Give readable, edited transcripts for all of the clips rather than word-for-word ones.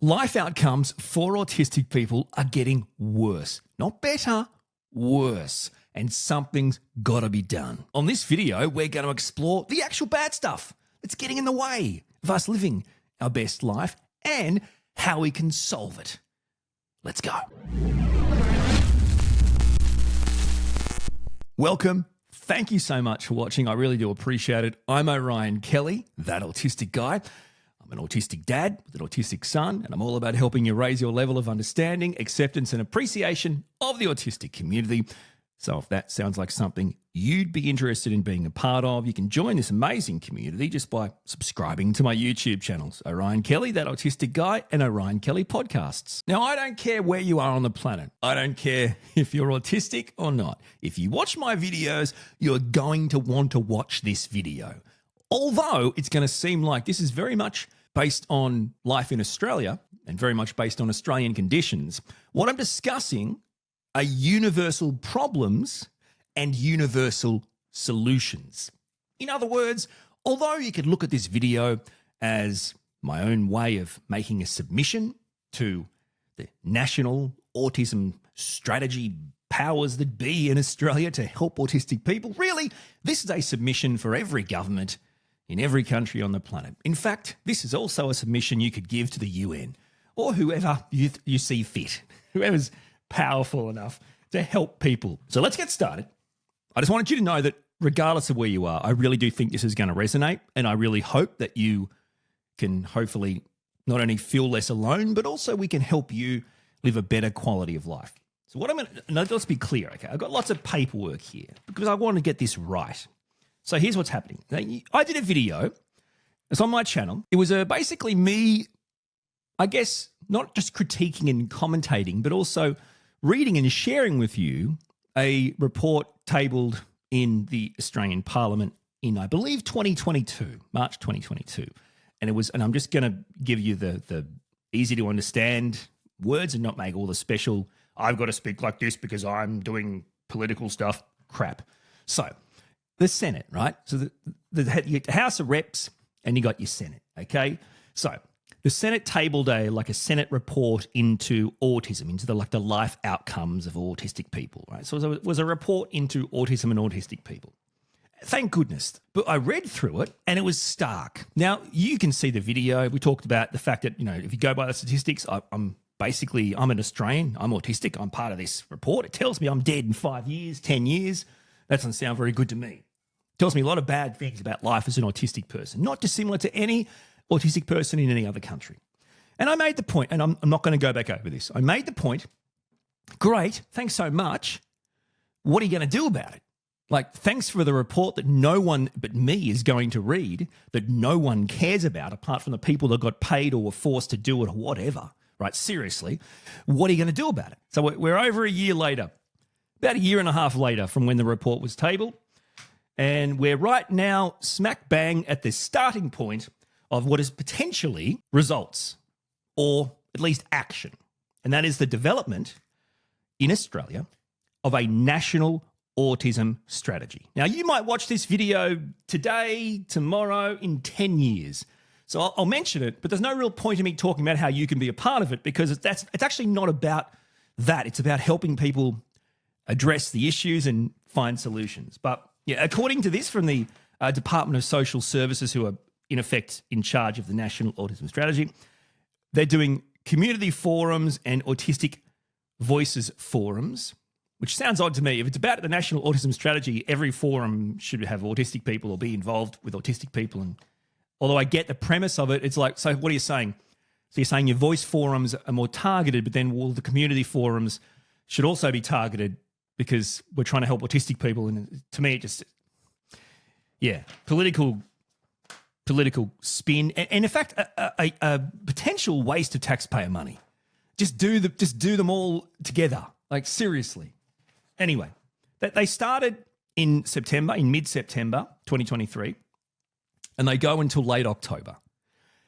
Life outcomes for autistic people are getting worse. Not better, worse. And something's got to be done. On this video, we're going to explore the actual bad stuff that's getting in the way of us living our best life and how we can solve it. Let's go. Welcome. Thank you so much for watching. I really do appreciate it. I'm Orion Kelly, that autistic guy. I'm an autistic dad with an autistic son, and I'm all about helping you raise your level of understanding, acceptance, and appreciation of the autistic community. So if that sounds like something you'd be interested in being a part of, you can join this amazing community just by subscribing to my YouTube channels, Orion Kelly, that autistic guy, and Orion Kelly podcasts. Now, I don't care where you are on the planet. I don't care if you're autistic or not. If you watch my videos, you're going to want to watch this video. Although it's going to seem like this is very much based on life in Australia and very much based on Australian conditions, what I'm discussing are universal problems and universal solutions. In other words, although you could look at this video as my own way of making a submission to the national autism strategy powers that be in Australia to help autistic people, really, this is a submission for every government in every country on the planet. In fact, this is also a submission you could give to the UN or whoever you see fit, whoever's powerful enough to help people. So let's get started. I just wanted you to know that regardless of where you are, I really do think this is going to resonate, and I really hope that you can hopefully not only feel less alone, but also we can help you live a better quality of life. So what I'm going to, now let's be clear, okay? I've got lots of paperwork here because I want to get this right. So here's what's happening. I did a video. It's on my channel. It was basically me, I guess, not just critiquing and commentating, but also reading and sharing with you a report tabled in the Australian Parliament in, I believe, 2022, March 2022. And I'm just going to give you the easy to understand words and not make all the special, I've got to speak like this because I'm doing political stuff crap. So the Senate, right? So you get the House of Reps and you got your Senate, okay? So the Senate tabled a Senate report into autism, into the life outcomes of autistic people, right? So it was a report into autism and autistic people. Thank goodness. But I read through it and it was stark. Now, you can see the video. We talked about the fact that, if you go by the statistics, I'm an Australian. I'm autistic. I'm part of this report. It tells me I'm dead in 5 years, 10 years. That doesn't sound very good to me. It tells me a lot of bad things about life as an autistic person, not dissimilar to any autistic person in any other country. And I made the point, and I'm not going to go back over this. I made the point, great, thanks so much. What are you going to do about it? Thanks for the report that no one but me is going to read, that no one cares about apart from the people that got paid or were forced to do it or whatever, right? Seriously, what are you going to do about it? So we're over a year later, about a year and a half later from when the report was tabled, and we're right now smack bang at the starting point of what is potentially results, or at least action. And that is the development in Australia of a national autism strategy. Now, you might watch this video today, tomorrow, in 10 years. So I'll mention it, but there's no real point in me talking about how you can be a part of it because it's actually not about that. It's about helping people address the issues and find solutions. But yeah, according to this from the Department of Social Services, who are in effect in charge of the National Autism Strategy, they're doing community forums and autistic voices forums, which sounds odd to me. If it's about the National Autism Strategy, every forum should have autistic people or be involved with autistic people. And although I get the premise of it, it's like, so what are you saying? So you're saying your voice forums are more targeted, but then all the community forums should also be targeted because we're trying to help autistic people. And to me, it just, yeah, political spin, and in fact, a potential waste of taxpayer money. Just do them all together, seriously. Anyway, they started in mid-September 2023, and they go until late October.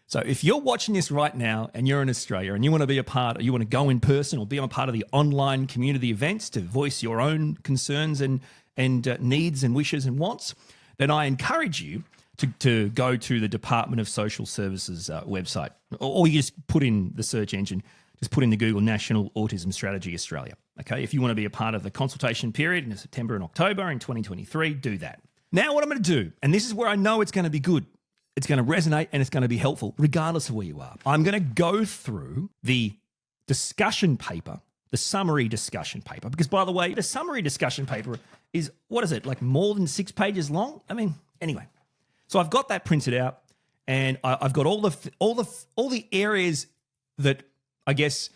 So if you're watching this right now and you're in Australia and you want to be a part, or you want to go in person or be a part of the online community events to voice your own concerns and needs and wishes and wants, then I encourage you to go to the Department of Social Services website, or you just put in the search engine, just put in the Google National Autism Strategy Australia. Okay, if you want to be a part of the consultation period in September and October in 2023, do that. Now what I'm going to do, and this is where I know it's going to be good, it's going to resonate and it's going to be helpful regardless of where you are. I'm going to go through the discussion paper, the summary discussion paper, because by the way, the summary discussion paper is, what is it, like more than 6 pages long? I mean, anyway. So I've got that printed out, and I've got all the areas that I guess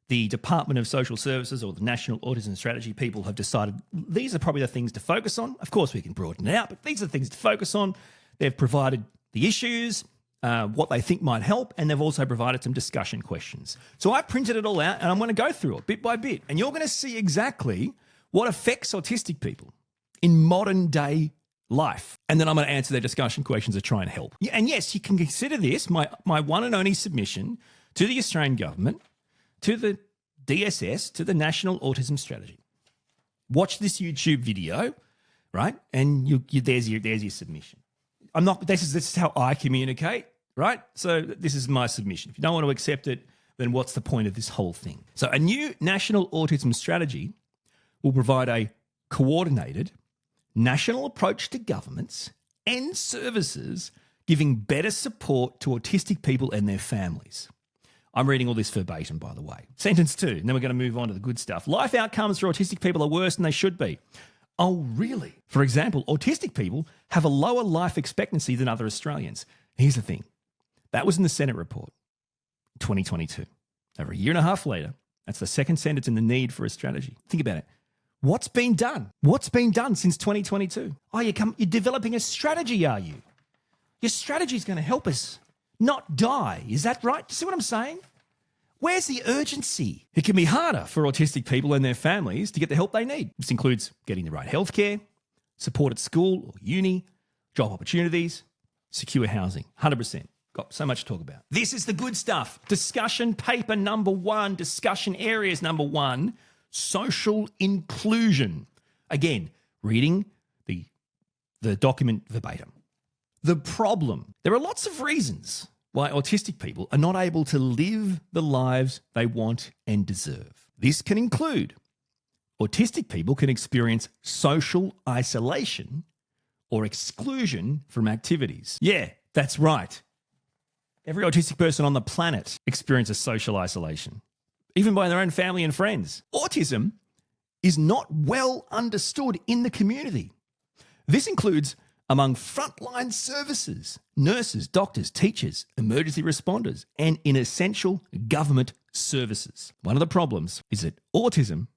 the Department of Social Services or the National Autism Strategy people have decided these are probably the things to focus on. Of course, we can broaden it out, but these are the things to focus on. They've provided the issues, what they think might help, and they've also provided some discussion questions. So I've printed it all out, and I'm going to go through it bit by bit, and you're going to see exactly what affects autistic people in modern day life. And then I'm going to answer their discussion questions to try and help. And yes, you can consider this my one and only submission to the Australian government, to the DSS, to the National Autism Strategy. Watch this YouTube video, right? And there's your submission. This is how I communicate, right? So this is my submission. If you don't want to accept it, then what's the point of this whole thing? So a new National Autism Strategy will provide a coordinated national approach to governments and services giving better support to autistic people and their families. I'm reading all this verbatim, by the way. Sentence 2, and then we're going to move on to the good stuff. Life outcomes for autistic people are worse than they should be. Oh, really? For example, autistic people have a lower life expectancy than other Australians. Here's the thing. That was in the Senate report, 2022. Over a year and a half later, that's the second sentence in the need for a strategy. Think about it. What's been done? What's been done since 2022? Oh, you're developing a strategy, are you? Your strategy is going to help us not die. Is that right? Do you see what I'm saying? Where's the urgency? It can be harder for autistic people and their families to get the help they need. This includes getting the right healthcare, support at school or uni, job opportunities, secure housing. 100%. Got so much to talk about. This is the good stuff. Discussion paper number 1, discussion areas number 1, social inclusion. Again, reading the document verbatim. The problem. There are lots of reasons why autistic people are not able to live the lives they want and deserve. This can include autistic people can experience social isolation or exclusion from activities. Yeah, that's right. Every autistic person on the planet experiences social isolation, even by their own family and friends. Autism is not well understood in the community. This includes among frontline services, nurses, doctors, teachers, emergency responders, and in essential government services. One of the problems is that autism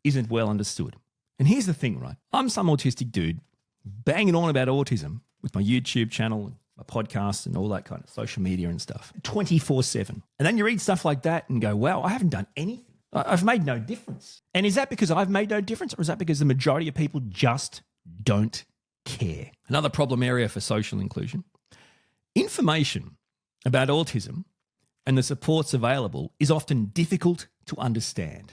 isn't well understood. And here's the thing, right? I'm some autistic dude banging on about autism with my YouTube channel and my podcast and all that kind of social media and stuff 24/7. And then you read stuff like that and go, wow, I haven't done anything. I've made no difference. And is that because I've made no difference, or is that because the majority of people just don't care? Another problem area for social inclusion. Information about autism and the supports available is often difficult to understand.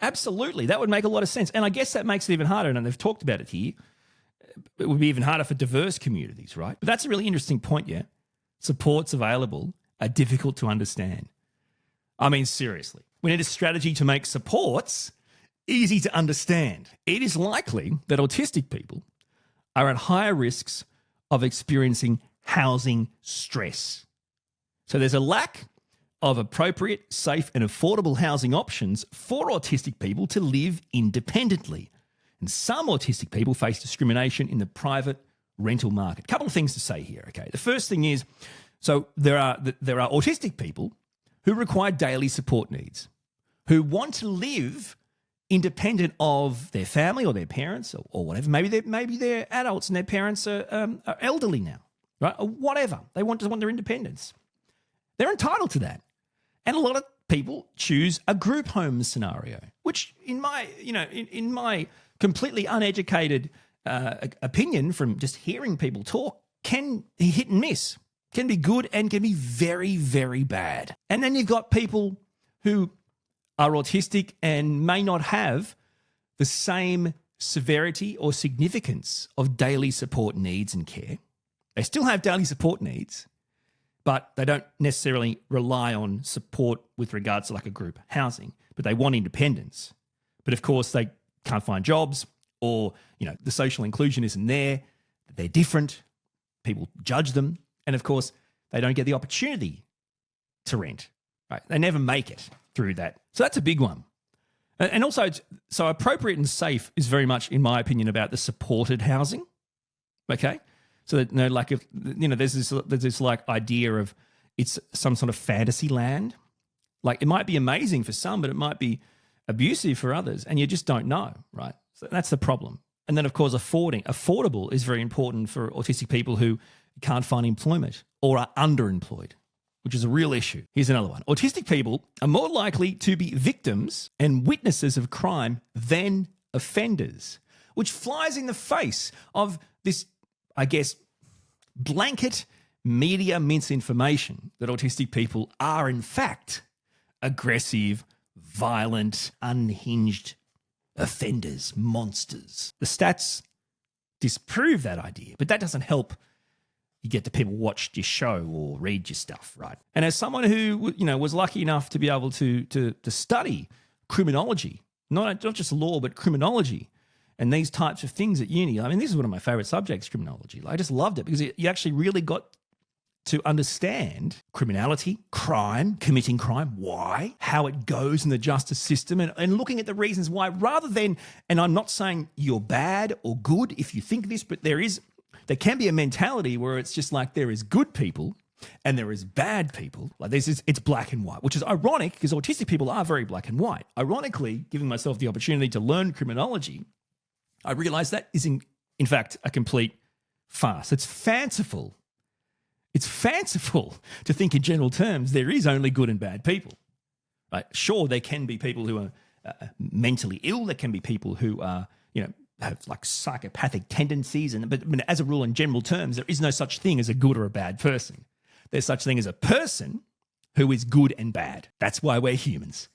Absolutely, that would make a lot of sense. And I guess that makes it even harder, and they've talked about it here. It would be even harder for diverse communities, right? But that's a really interesting point, yeah? Supports available are difficult to understand. I mean, seriously. We need a strategy to make supports easy to understand. It is likely that autistic people are at higher risks of experiencing housing stress. So there's a lack of appropriate, safe and affordable housing options for autistic people to live independently. And some autistic people face discrimination in the private rental market. Couple of things to say here, okay? The first thing is, so there are autistic people who require daily support needs, who want to live independent of their family or their parents or whatever. Maybe they're adults and their parents are elderly now, right? Or whatever. They just want their independence. They're entitled to that. And a lot of people choose a group home scenario, which in my completely uneducated opinion from just hearing people talk can be hit and miss, can be good and can be very, very bad. And then you've got people who are autistic and may not have the same severity or significance of daily support needs and care. They still have daily support needs, but they don't necessarily rely on support with regards to like a group housing, but they want independence. But of course, they can't find jobs, or, the social inclusion isn't there. They're different. People judge them. And of course, they don't get the opportunity to rent. Right? They never make it through that. So that's a big one. And also, so appropriate and safe is very much, in my opinion, about the supported housing. Okay? So that, there's this like idea of it's some sort of fantasy land. Like, it might be amazing for some, but it might be abusive for others, and you just don't know, right? So that's the problem. And then, of course, affordable is very important for autistic people who can't find employment or are underemployed, which is a real issue. Here's another one. Autistic people are more likely to be victims and witnesses of crime than offenders, which flies in the face of this, I guess, blanket media misinformation that autistic people are, in fact, aggressive, violent, unhinged offenders, monsters. The stats disprove that idea, but that doesn't help you get the people watch your show or read your stuff, right? And as someone who, was lucky enough to be able to study criminology, not just law, but criminology and these types of things at uni. I mean, this is one of my favorite subjects, criminology. I just loved it because you actually really got to understand criminality, crime, committing crime, why, how it goes in the justice system, and looking at the reasons why, rather than, and I'm not saying you're bad or good if you think this, but there can be a mentality where it's just like there is good people and there is bad people. Like it's black and white, which is ironic because autistic people are very black and white. Ironically, giving myself the opportunity to learn criminology, I realized that is in fact a complete farce. It's fanciful. It's fanciful to think in general terms there is only good and bad people. Right? Sure, there can be people who are mentally ill. There can be people who are, have like psychopathic tendencies. But as a rule, in general terms, there is no such thing as a good or a bad person. There's such thing as a person who is good and bad. That's why we're humans.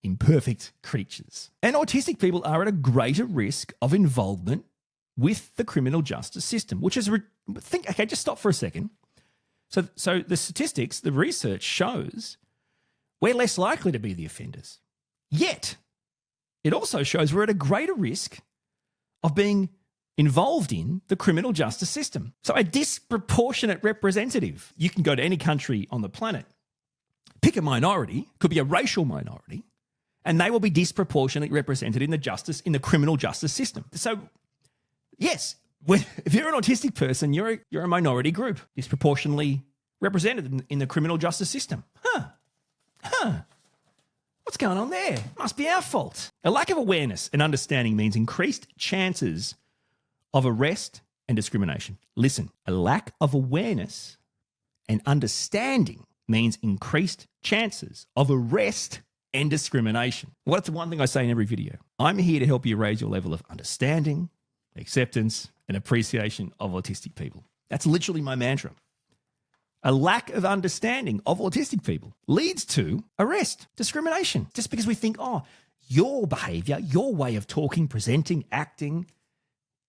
Imperfect creatures. And autistic people are at a greater risk of involvement with the criminal justice system, which is, just stop for a second. So the statistics, the research shows we're less likely to be the offenders. Yet, it also shows we're at a greater risk of being involved in the criminal justice system. So a disproportionate representative. You can go to any country on the planet, pick a minority, could be a racial minority, and they will be disproportionately represented in the criminal justice system. So, yes, if you're an autistic person, you're a minority group, disproportionately represented in the criminal justice system. What's going on there? Must be our fault. A lack of awareness and understanding means increased chances of arrest and discrimination. Listen, a lack of awareness and understanding means increased chances of arrest and discrimination. What's the one thing I say in every video? I'm here to help you raise your level of understanding, acceptance, and appreciation of autistic people. That's literally my mantra. A lack of understanding of autistic people leads to arrest, discrimination, just because we think, your behavior, your way of talking, presenting, acting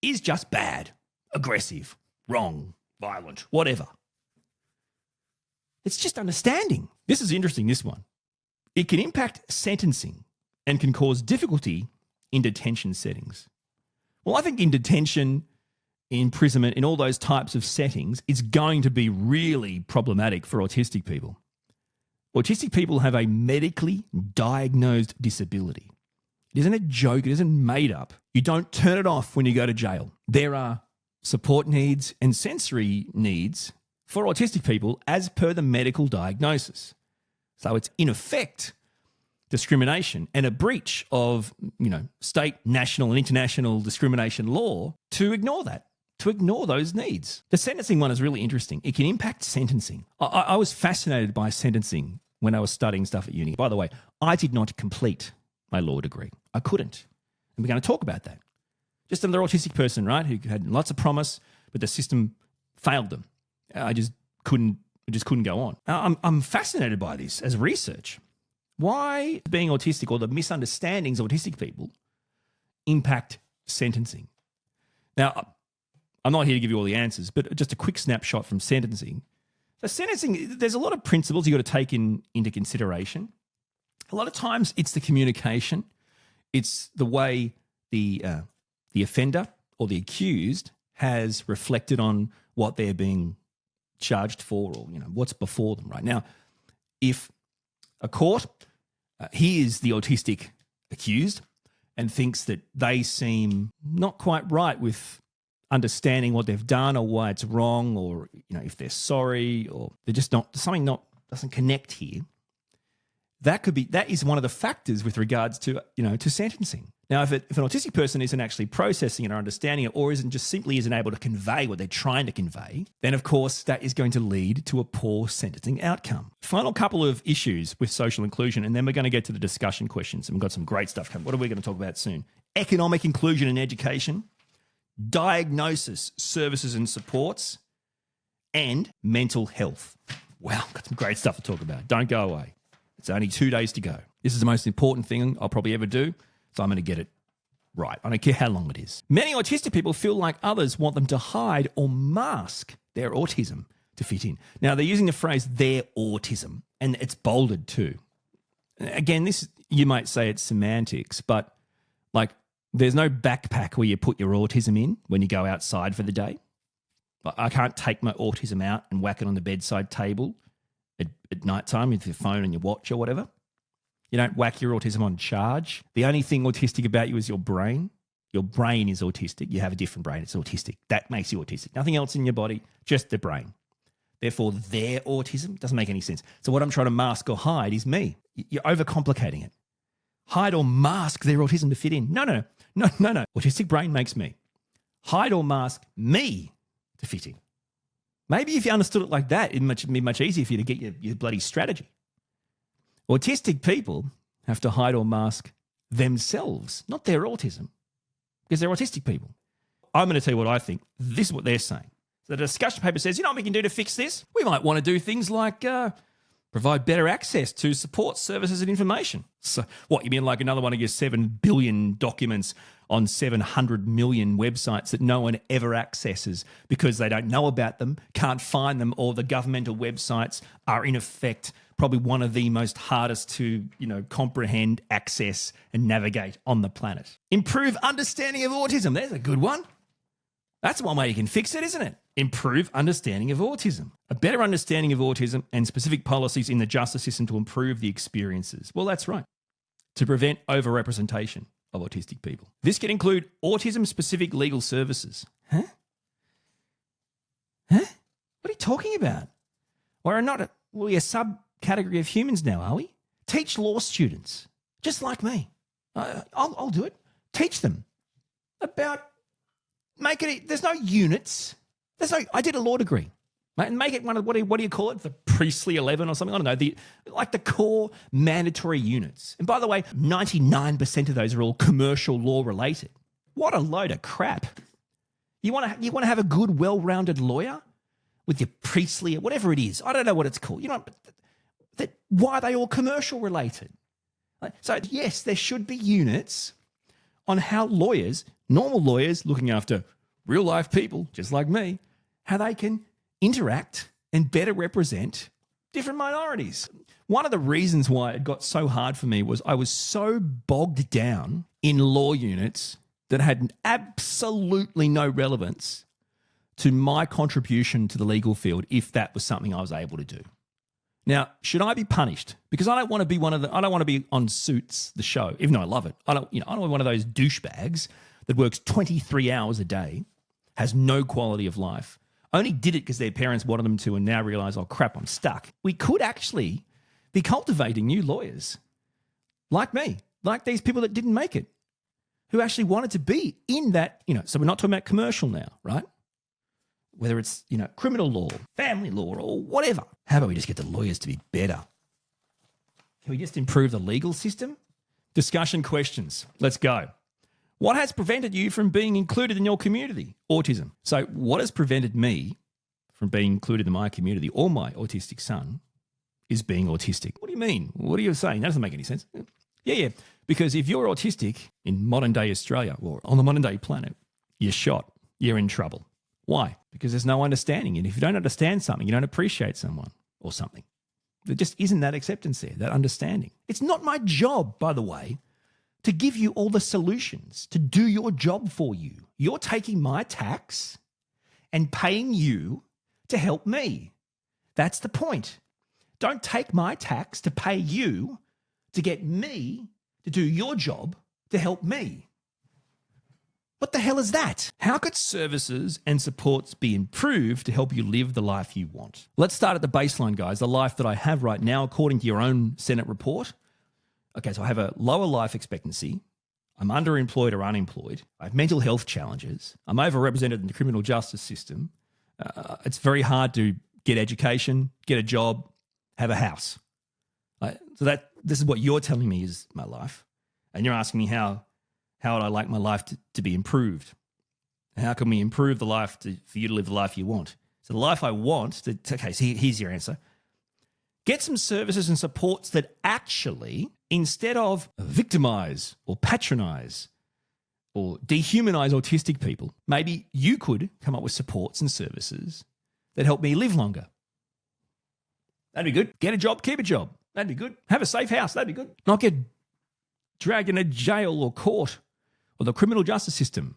is just bad, aggressive, wrong, violent, whatever. It's just understanding. This is interesting, this one. It can impact sentencing and can cause difficulty in detention settings. Well, I think in detention, imprisonment, in all those types of settings, it's going to be really problematic for autistic people. Autistic people have a medically diagnosed disability. It isn't a joke. It isn't made up. You don't turn it off when you go to jail. There are support needs and sensory needs for autistic people as per the medical diagnosis. So it's in effect discrimination and a breach of, state, national and international discrimination law to ignore that, to ignore those needs. The sentencing one is really interesting. It can impact sentencing. I was fascinated by sentencing when I was studying stuff at uni. By the way, I did not complete my law degree. I couldn't. And we're going to talk about that. Just another autistic person, right, who had lots of promise, but the system failed them. I just couldn't go on. I'm fascinated by this as research. Why being autistic or the misunderstandings of autistic people impact sentencing? Now, I'm not here to give you all the answers, but just a quick snapshot from sentencing. So sentencing, there's a lot of principles you got to take into consideration. A lot of times it's the communication. It's the way the offender or the accused has reflected on what they're being charged for, or what's before them right now. If a court hears the autistic accused and thinks that they seem not quite right with understanding what they've done or why it's wrong, or if they're sorry, or they're just not, something doesn't connect here, that is one of the factors with regards to sentencing. Now, if an autistic person isn't actually processing it or understanding it, or simply isn't able to convey what they're trying to convey, then of course that is going to lead to a poor sentencing outcome. Final couple of issues with social inclusion, and then we're going to get to the discussion questions, and we've got some great stuff coming. What are we going to talk about soon? Economic inclusion in education, diagnosis, services and supports, and mental health. Wow, got some great stuff to talk about. Don't go away. It's only 2 days to go. This is the most important thing I'll probably ever do, so I'm going to get it right. I don't care how long it is. Many autistic people feel like others want them to hide or mask their autism to fit in. Now, they're using the phrase their autism, and it's bolded too. Again, this, you might say it's semantics, but there's no backpack where you put your autism in when you go outside for the day. I can't take my autism out and whack it on the bedside table at nighttime with your phone and your watch or whatever. You don't whack your autism on charge. The only thing autistic about you is your brain. Your brain is autistic. You have a different brain. It's autistic. That makes you autistic. Nothing else in your body, just the brain. Therefore, their autism doesn't make any sense. So what I'm trying to mask or hide is me. You're overcomplicating it. Hide or mask their autism to fit in. No. Autistic brain makes me. Hide or mask me to fit in. Maybe if you understood it like that, it'd be much easier for you to get your bloody strategy. Autistic people have to hide or mask themselves, not their autism, because they're autistic people. I'm going to tell you what I think. This is what they're saying. So the discussion paper says, what we can do to fix this? We might want to do things like provide better access to support services and information. So what, you mean like another one of your 7 billion documents on 700 million websites that no one ever accesses because they don't know about them, can't find them, or the governmental websites are in effect probably one of the most hardest to, comprehend, access and navigate on the planet. Improve understanding of autism. There's a good one. That's one way you can fix it, isn't it? Improve understanding of autism. A better understanding of autism and specific policies in the justice system to improve the experiences. Well, that's right. To prevent overrepresentation of autistic people. This can include autism-specific legal services. Huh? What are you talking about? We're not a subcategory of humans now, are we? Teach law students, just like me. I'll do it. Teach them about... there's no units. I did a law degree. And make it one of, what do you call it? The priestly 11 or something? I don't know. The core mandatory units. And by the way, 99% of those are all commercial law related. What a load of crap. You want to have a good, well-rounded lawyer with your priestly, whatever it is. I don't know what it's called. Why are they all commercial related? So yes, there should be units on how lawyers, normal lawyers looking after real life people, just like me, how they can interact and better represent different minorities. One of the reasons why it got so hard for me was I was so bogged down in law units that had absolutely no relevance to my contribution to the legal field if that was something I was able to do. Now, should I be punished? Because I don't want to be I don't want to be on Suits, the show, even though I love it. I don't want to be one of those douchebags that works 23 hours a day, has no quality of life, only did it because their parents wanted them to and now realize, oh crap, I'm stuck. We could actually be cultivating new lawyers like me, like these people that didn't make it, who actually wanted to be in that, so we're not talking about commercial now, right? Whether it's, criminal law, family law, or whatever. How about we just get the lawyers to be better? Can we just improve the legal system? Discussion questions. Let's go. What has prevented you from being included in your community? Autism. So what has prevented me from being included in my community or my autistic son is being autistic. What do you mean? What are you saying? That doesn't make any sense. Yeah. Because if you're autistic in modern day Australia or on the modern day planet, you're shot. You're in trouble. Why? Because there's no understanding. And if you don't understand something, you don't appreciate someone or something. There just isn't that acceptance there, that understanding. It's not my job, by the way, to give you all the solutions, to do your job for you. You're taking my tax and paying you to help me. That's the point. Don't take my tax to pay you to get me to do your job to help me. What the hell is that? How could services and supports be improved to help you live the life you want? Let's start at the baseline, guys, the life that I have right now, according to your own Senate report. Okay, so I have a lower life expectancy. I'm underemployed or unemployed. I have mental health challenges. I'm overrepresented in the criminal justice system. It's very hard to get education, get a job, have a house. So this is what you're telling me is my life. And you're asking me how would I like my life to be improved? How can we improve the life for you to live the life you want? So the life I want, okay, so here's your answer. Get some services and supports that actually, instead of victimize or patronize or dehumanize autistic people, maybe you could come up with supports and services that help me live longer. That'd be good. Get a job, keep a job. That'd be good. Have a safe house. That'd be good. Not get dragged into jail or court or the criminal justice system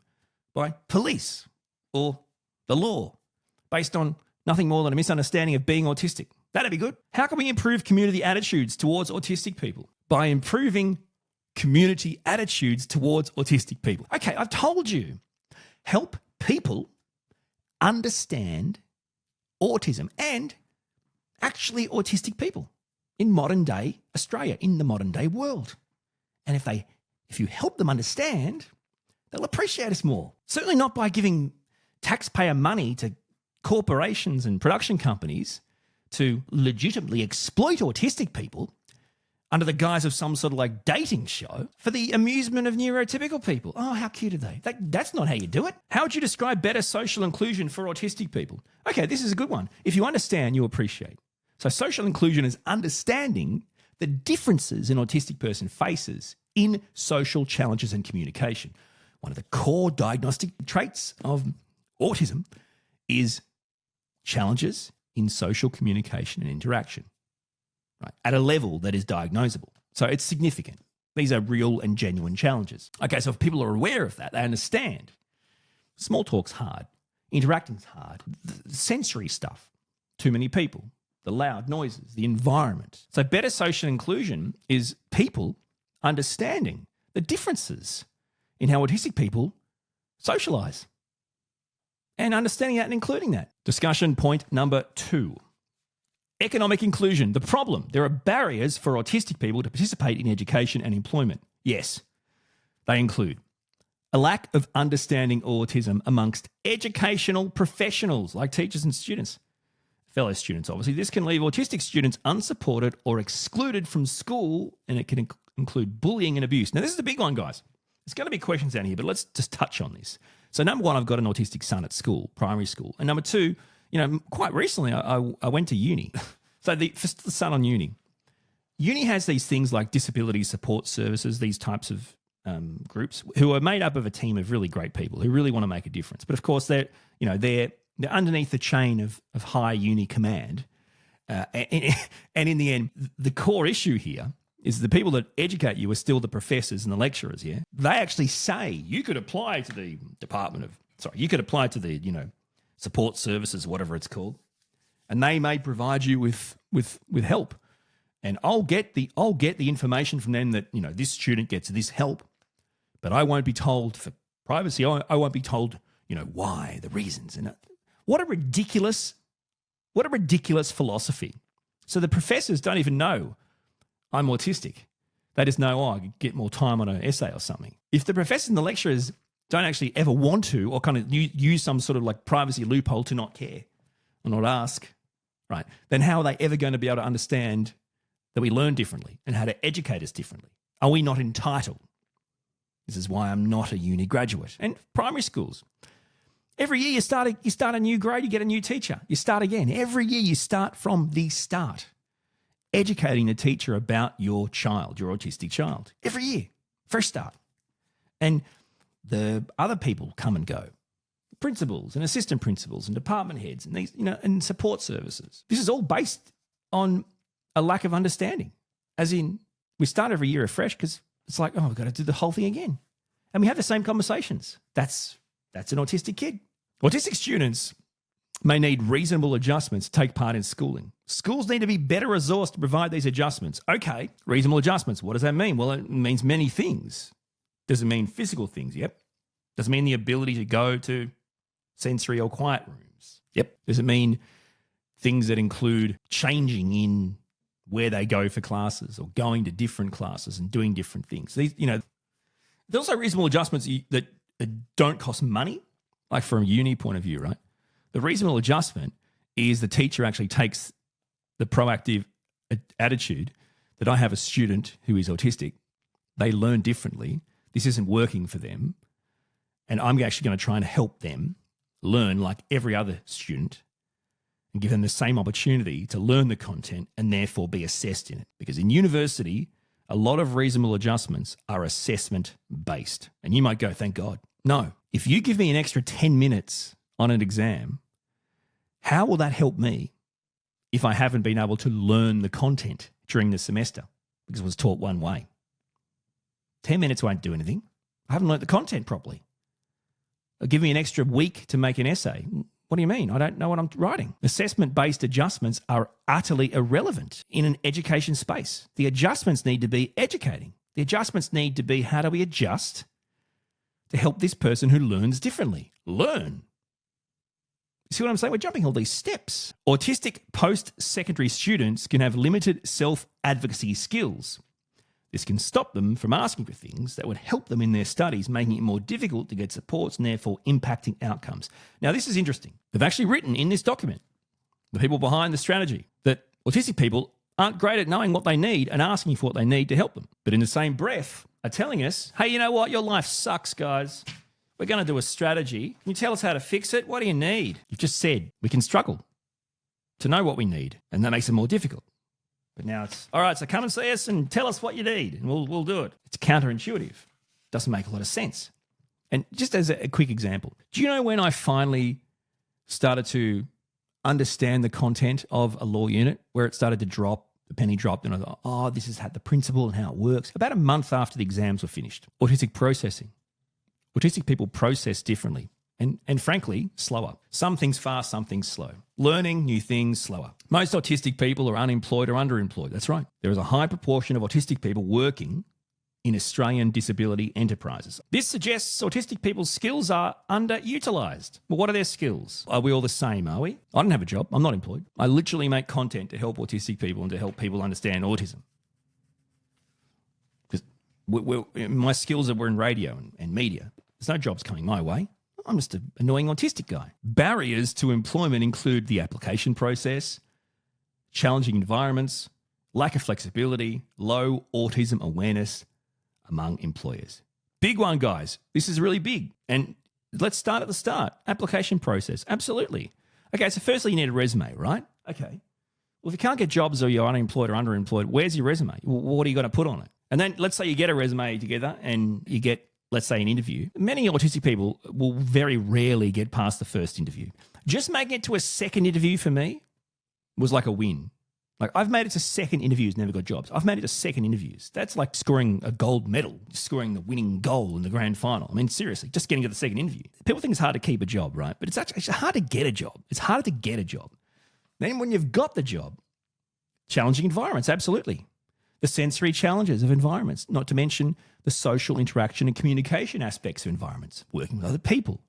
by police or the law based on nothing more than a misunderstanding of being autistic. That'd be good. How can we improve community attitudes towards autistic people? By improving community attitudes towards autistic people. Okay, I've told you. Help people understand autism and actually autistic people in modern day Australia, in the modern day world. And if you help them understand, they'll appreciate us more. Certainly not by giving taxpayer money to corporations and production companies to legitimately exploit autistic people under the guise of some sort of like dating show for the amusement of neurotypical people. Oh, how cute are they? That's not how you do it. How would you describe better social inclusion for autistic people? Okay, this is a good one. If you understand, you appreciate. So social inclusion is understanding the differences an autistic person faces in social challenges and communication. One of the core diagnostic traits of autism is challenges in social communication and interaction, right, at a level that is diagnosable. So it's significant. These are real and genuine challenges. Okay, so if people are aware of that, they understand. Small talk's hard. Interacting's hard. The sensory stuff, too many people, the loud noises, the environment. So better social inclusion is people understanding the differences in how autistic people socialize and understanding that and including that. Discussion point number 2. Economic inclusion. The problem. There are barriers for autistic people to participate in education and employment. Yes, they include a lack of understanding autism amongst educational professionals like teachers and students. Fellow students, obviously. This can leave autistic students unsupported or excluded from school, and it can include bullying and abuse. Now, this is a big one, guys. There's going to be questions down here, but let's just touch on this. So number 1, I've got an autistic son at school, primary school. And number 2, quite recently I went to uni. So the son on uni. Uni has these things like disability support services, these types of groups who are made up of a team of really great people who really want to make a difference. But of course, they're underneath the chain of high uni command. And in the end, the core issue here is the people that educate you are still the professors and the lecturers, yeah? They actually say you could apply to the support services, whatever it's called, and they may provide you with help. And I'll get the information from them that, this student gets this help, but I won't be told for privacy. I won't be told, why, the reasons. And what a ridiculous philosophy. So the professors don't even know I'm autistic. They just know, I could get more time on an essay or something. If the professors and the lecturers don't actually ever want to, or kind of use some sort of like privacy loophole to not care or not ask, right, then how are they ever going to be able to understand that we learn differently and how to educate us differently? Are we not entitled? This is why I'm not a uni graduate. And primary schools. Every year you start a new grade, you get a new teacher. You start again. Every year you start from the start, educating the teacher about your child, your autistic child. Every year, fresh start. And the other people come and go. principals and assistant principals and department heads and these, and support services. This is all based on a lack of understanding. As in, we start every year afresh because it's like, oh, we've got to do the whole thing again. And we have the same conversations. That's an autistic kid. Autistic students may need reasonable adjustments to take part in schooling. Schools need to be better resourced to provide these adjustments. Okay, reasonable adjustments. What does that mean? Well, it means many things. Does it mean physical things? Yep. Does it mean the ability to go to sensory or quiet rooms? Yep. Does it mean things that include changing in where they go for classes or going to different classes and doing different things? These, there's also reasonable adjustments that don't cost money, like from a uni point of view, right? The reasonable adjustment is the teacher actually takes the proactive attitude that I have a student who is autistic. They learn differently. This isn't working for them. And I'm actually going to try and help them learn like every other student and give them the same opportunity to learn the content and therefore be assessed in it. Because in university, a lot of reasonable adjustments are assessment-based. And you might go, thank God. No. If you give me an extra 10 minutes on an exam, how will that help me if I haven't been able to learn the content during the semester because it was taught one way? 10 minutes won't do anything. I haven't learnt the content properly. Or give me an extra week to make an essay. What do you mean? I don't know what I'm writing. Assessment-based adjustments are utterly irrelevant in an education space. The adjustments need to be educating. The adjustments need to be, how do we adjust to help this person who learns differently learn? You see what I'm saying? We're jumping all these steps. Autistic post-secondary students can have limited self-advocacy skills. This can stop them from asking for things that would help them in their studies, making it more difficult to get supports and therefore impacting outcomes. Now, this is interesting. They've actually written in this document, the people behind the strategy, that autistic people aren't great at knowing what they need and asking for what they need to help them. But in the same breath are telling us, hey, you know what? Your life sucks, guys. We're going to do a strategy. Can you tell us how to fix it? What do you need? You've just said we can struggle to know what we need, and that makes it more difficult. But now it's, all right, so come and see us and tell us what you need, and we'll do it. It's counterintuitive. Doesn't make a lot of sense. And just as a quick example, do you know when I finally started to understand the content of a law unit, where it started to drop, the penny dropped, and I thought, oh, this is the principle and how it works? About a month after the exams were finished. Autistic processing. Autistic people process differently and frankly, slower. Some things fast, some things slow. Learning new things, slower. Most autistic people are unemployed or underemployed. That's right. There is a high proportion of autistic people working in Australian disability enterprises. This suggests autistic people's skills are underutilised. Well, what are their skills? Are we all the same, are we? I don't have a job. I'm not employed. I literally make content to help autistic people and to help people understand autism. Because my skills were in radio and media. There's no jobs coming my way. I'm just an annoying autistic guy. Barriers to employment include the application process, challenging environments, lack of flexibility, low autism awareness among employers. Big one, guys. This is really big. And let's start at the start. Application process. Absolutely. Okay, so firstly, you need a resume, right? Okay. Well, if you can't get jobs or you're unemployed or underemployed, where's your resume? What are you going to put on it? And then let's say you get a resume together and you get, let's say, an interview. Many autistic people will very rarely get past the first interview. Just making it to a second interview for me was like a win. Like, I've made it to second interviews, never got jobs. I've made it to second interviews. That's like scoring a gold medal, scoring the winning goal in the grand final. I mean, seriously, just getting to the second interview. People think it's hard to keep a job, right? But it's hard to get a job. It's harder to get a job. Then when you've got the job, challenging environments, absolutely. The sensory challenges of environments, not to mention the social interaction and communication aspects of environments, working with other people.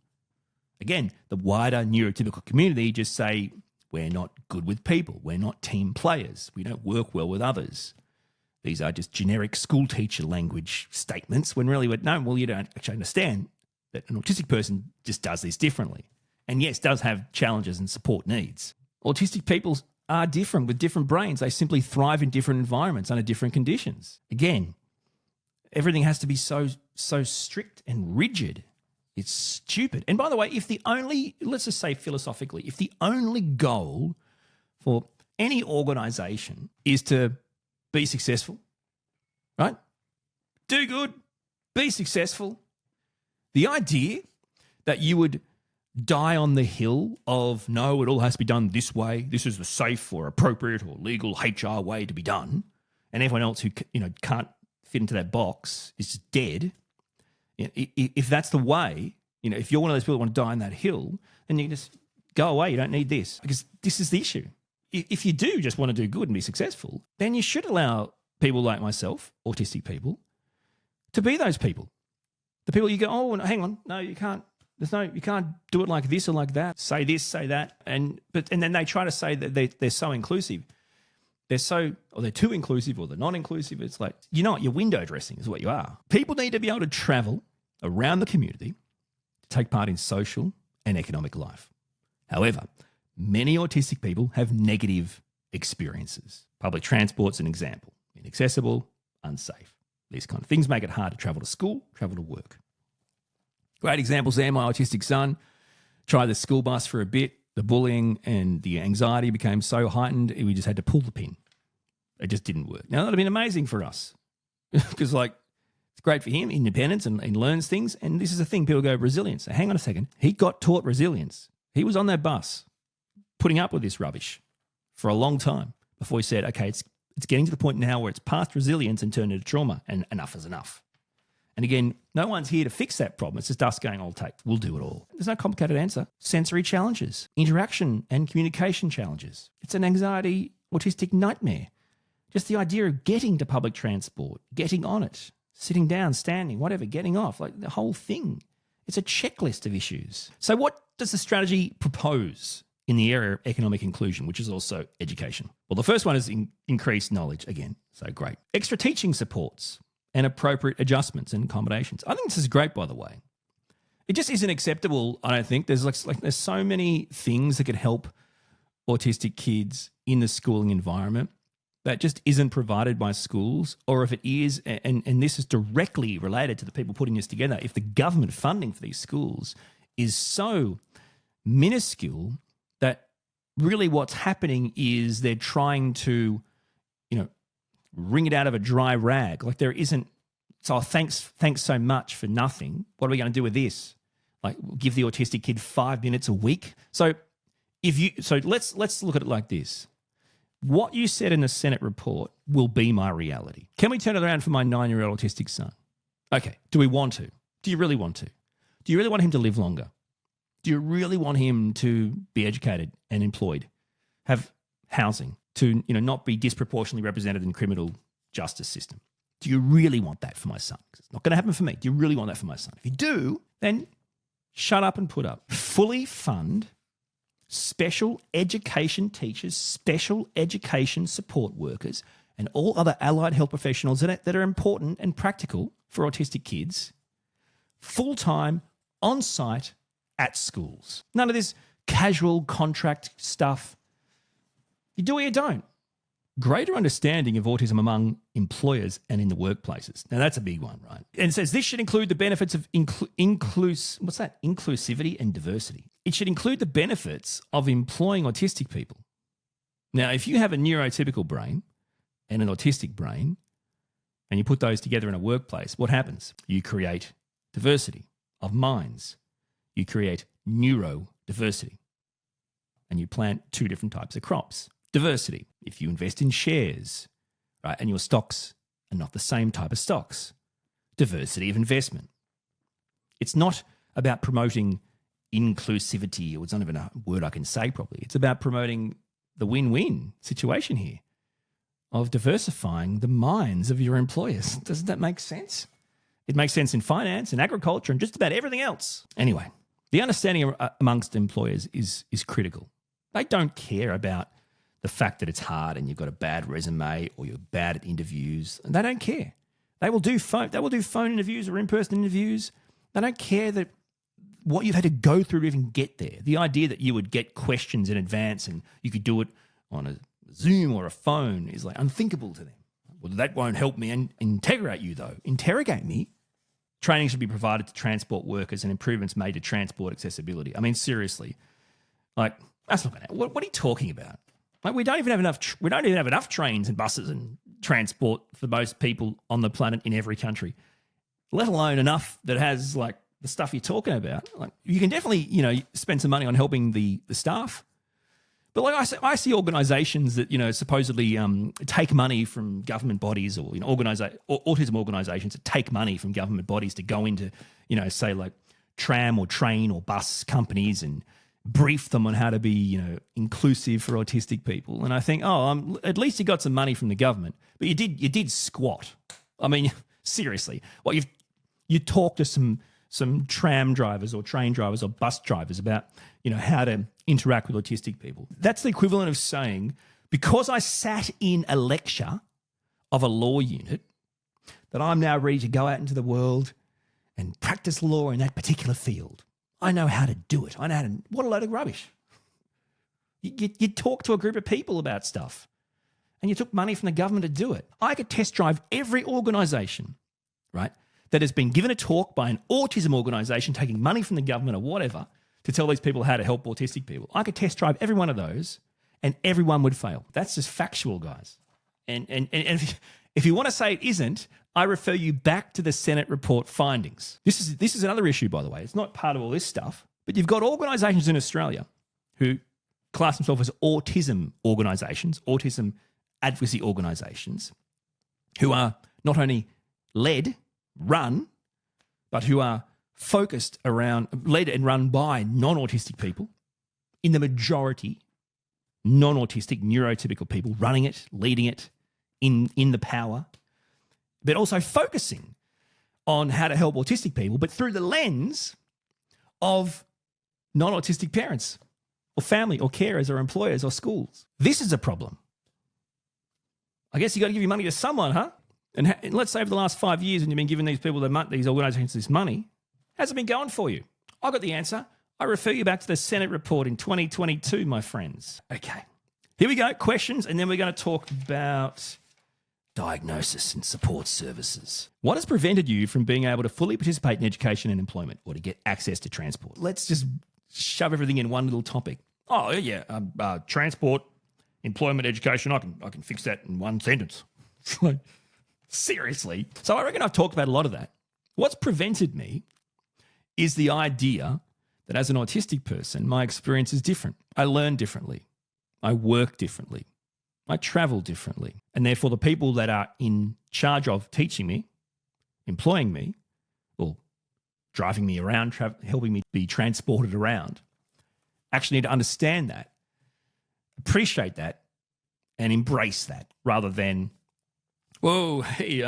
Again, the wider neurotypical community just say, we're not good with people. We're not team players. We don't work well with others. These are just generic school teacher language statements when really, no, well, you don't actually understand that an autistic person just does this differently. And yes, does have challenges and support needs. Autistic people are different with different brains. They simply thrive in different environments under different conditions. Again, everything has to be so strict and rigid. It's stupid. And by the way, if the only, let's just say philosophically, if the only goal for any organization is to be successful, right? Do good, be successful. The idea that you would die on the hill of, no, it all has to be done this way. This is the safe or appropriate or legal HR way to be done. And everyone else who can't fit into that box is just dead. If that's the way, if you're one of those people who want to die on that hill, then you can just go away. You don't need this, because this is the issue. If you do just want to do good and be successful, then you should allow people like myself, autistic people, to be those people. The people you go, oh, hang on, no, you can't. You can't do it like this or like that. Say this, say that, and then they try to say that they're so inclusive. They're too inclusive, or they're not inclusive. It's like, you're window dressing is what you are. People need to be able to travel around the community to take part in social and economic life. However, many autistic people have negative experiences. Public transport's an example. Inaccessible, unsafe. These kind of things make it hard to travel to school, travel to work. Great examples there. My autistic son tried the school bus for a bit. The bullying and the anxiety became so heightened, we just had to pull the pin. It just didn't work. Now, that would have been amazing for us because, it's great for him, independence, and learns things. And this is the thing, people go, resilience. So hang on a second. He got taught resilience. He was on that bus putting up with this rubbish for a long time before he said, okay, it's getting to the point now where it's past resilience and turned into trauma, and enough is enough. And again, no one's here to fix that problem. It's just us going, we'll do it all. There's no complicated answer. Sensory challenges, interaction and communication challenges. It's an anxiety, autistic nightmare. Just the idea of getting to public transport, getting on it, sitting down, standing, whatever, getting off, the whole thing. It's a checklist of issues. So what does the strategy propose in the area of economic inclusion, which is also education? Well, the first one is increased knowledge. Again, so great. Extra teaching supports and appropriate adjustments and accommodations. I think this is great, by the way. It just isn't acceptable, I don't think. There's there's so many things that could help autistic kids in the schooling environment that just isn't provided by schools, or if it is, and this is directly related to the people putting this together, if the government funding for these schools is so minuscule that really what's happening is they're trying to, wring it out of a dry rag. There isn't, so thanks so much for nothing. What are we going to do with this? Give the autistic kid 5 minutes a week. So let's look at it like this. What you said in the Senate report will be my reality. Can we turn it around for my 9-year-old autistic son? Okay. Do we want to? Do you really want to? Do you really want him to live longer? Do you really want him to be educated and employed, have housing, to not be disproportionately represented in the criminal justice system? Do you really want that for my son? 'Cause it's not going to happen for me. Do you really want that for my son? If you do, then shut up and put up. Fully fund special education teachers, special education support workers, and all other allied health professionals that are important and practical for autistic kids, full-time, on-site, at schools. None of this casual contract stuff. You do or you don't. Greater understanding of autism among employers and in the workplaces. Now, that's a big one, right? And it says this should include the benefits of inclusivity and diversity. It should include the benefits of employing autistic people. Now, if you have a neurotypical brain and an autistic brain, and you put those together in a workplace, what happens? You create diversity of minds. You create neurodiversity. And you plant 2 different types of crops. Diversity, if you invest in shares, right, and your stocks are not the same type of stocks. Diversity of investment. It's not about promoting inclusivity, or it's not even a word I can say properly. It's about promoting the win-win situation here of diversifying the minds of your employers. Doesn't that make sense? It makes sense in finance and agriculture and just about everything else. Anyway, the understanding amongst employers is critical. They don't care about the fact that it's hard and you've got a bad resume or you're bad at interviews. And they don't care. They will do phone interviews or in-person interviews. They don't care that what you've had to go through to even get there. The idea that you would get questions in advance and you could do it on a Zoom or a phone is unthinkable to them. Well, that won't help me interrogate you, though. Interrogate me. Training should be provided to transport workers and improvements made to transport accessibility. I mean, seriously, that's not going to. What are you talking about? We don't even have enough. We don't even have enough trains and buses and transport for most people on the planet in every country, let alone enough that has the stuff you're talking about, like you can definitely, spend some money on helping the staff. But like I see organisations that, supposedly take money from government bodies or, autism organisations that take money from government bodies to go into, say like tram or train or bus companies and brief them on how to be, inclusive for autistic people. And I think, at least you got some money from the government, but you did squat. I mean, seriously, you talk to some tram drivers or train drivers or bus drivers about, how to interact with autistic people. That's the equivalent of saying, because I sat in a lecture of a law unit, that I'm now ready to go out into the world and practice law in that particular field. I know how to do it. I know how to. What a load of rubbish. You talk to a group of people about stuff and you took money from the government to do it. I could test drive every organisation, right, that has been given a talk by an autism organisation taking money from the government or whatever to tell these people how to help autistic people. I could test drive every one of those and everyone would fail. That's just factual, guys. And if you want to say it isn't, I refer you back to the Senate report findings. This is another issue, by the way. It's not part of all this stuff, but you've got organisations in Australia who class themselves as autism organisations, autism advocacy organisations, who are not only run, but who are led and run by non-autistic people, in the majority, non-autistic, neurotypical people running it, leading it, in the power, but also focusing on how to help autistic people, but through the lens of non-autistic parents or family or carers or employers or schools. This is a problem. I guess you got to give your money to someone, huh? And let's say over the last 5 years when you've been giving these people, these organisations this money, how's it been going for you? I got the answer. I refer you back to the Senate report in 2022, my friends. Okay, here we go, questions, and then we're going to talk about diagnosis and support services. What has prevented you from being able to fully participate in education and employment or to get access to transport? Let's just shove everything in one little topic. Oh, yeah, transport, employment, education, I can fix that in one sentence. Like, seriously? So I reckon I've talked about a lot of that. What's prevented me is the idea that as an autistic person, my experience is different. I learn differently. I work differently. I travel differently. And therefore, the people that are in charge of teaching me, employing me, or driving me around, helping me be transported around, actually need to understand that, appreciate that, and embrace that rather than, whoa, hey,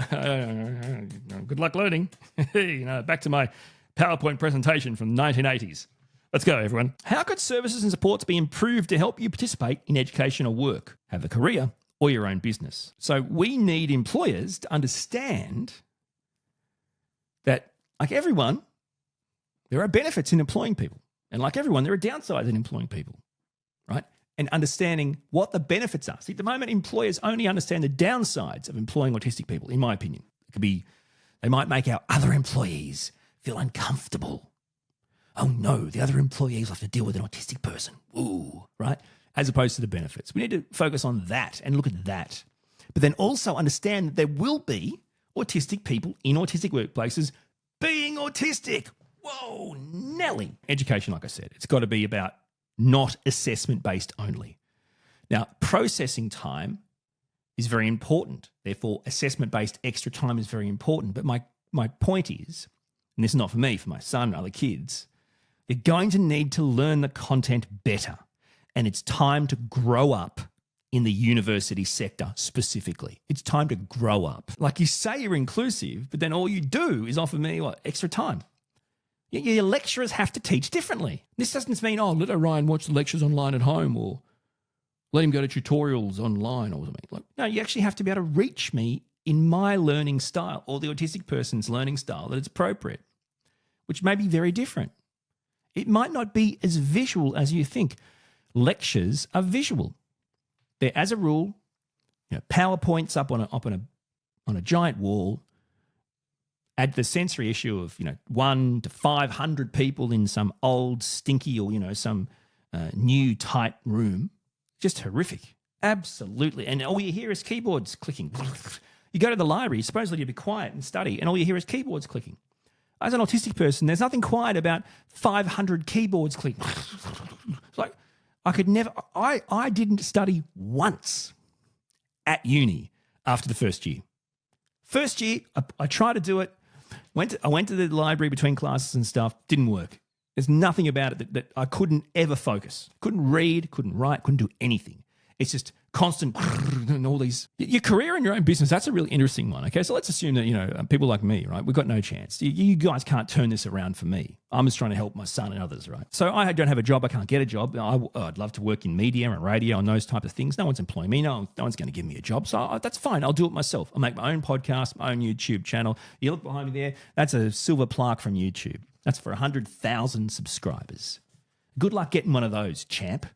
good luck learning. Hey, back to my PowerPoint presentation from the 1980s. Let's go, everyone. How could services and supports be improved to help you participate in education or work, have a career, or your own business? So we need employers to understand that, like everyone, there are benefits in employing people. And like everyone, there are downsides in employing people, right? And understanding what the benefits are. See, at the moment, employers only understand the downsides of employing autistic people, in my opinion. It could be, they might make our other employees feel uncomfortable. Oh no, the other employees have to deal with an autistic person. Ooh, right? As opposed to the benefits. We need to focus on that and look at that. But then also understand that there will be autistic people in autistic workplaces being autistic. Whoa, Nelly. Education, like I said, it's got to be about not assessment-based only. Now, processing time is very important. Therefore, assessment-based extra time is very important. But my point is, and this is not for me, for my son and other kids, you're going to need to learn the content better. And it's time to grow up in the university sector specifically. It's time to grow up. Like, you say you're inclusive, but then all you do is offer me, extra time. Your lecturers have to teach differently. This doesn't mean, let Orion watch the lectures online at home or let him go to tutorials online or something. No, you actually have to be able to reach me in my learning style or the autistic person's learning style that it's appropriate, which may be very different. It might not be as visual as you think. Lectures are visual. They're, as a rule, PowerPoints up on a giant wall. Add the sensory issue of 1 to 500 people in some old stinky or some new tight room. Just horrific, absolutely. And all you hear is keyboards clicking. You go to the library, supposedly you'd be quiet and study, and all you hear is keyboards clicking. As an autistic person, there's nothing quiet about 500 keyboards clicking. It's like I could never, I didn't study once at uni after the first year. First year, I tried to do it. I went to the library between classes and stuff. Didn't work. There's nothing about it that I couldn't ever focus. Couldn't read, couldn't write, couldn't do anything. It's just constant and all these. Your career and your own business, that's a really interesting one. Okay, so let's assume that, people like me, right, we've got no chance. You guys can't turn this around for me. I'm just trying to help my son and others, right? So I don't have a job. I can't get a job. I'd love to work in media and radio and those types of things. No one's employing me. No one's going to give me a job. So that's fine. I'll do it myself. I'll make my own podcast, my own YouTube channel. You look behind me there. That's a silver plaque from YouTube. That's for 100,000 subscribers. Good luck getting one of those, champ.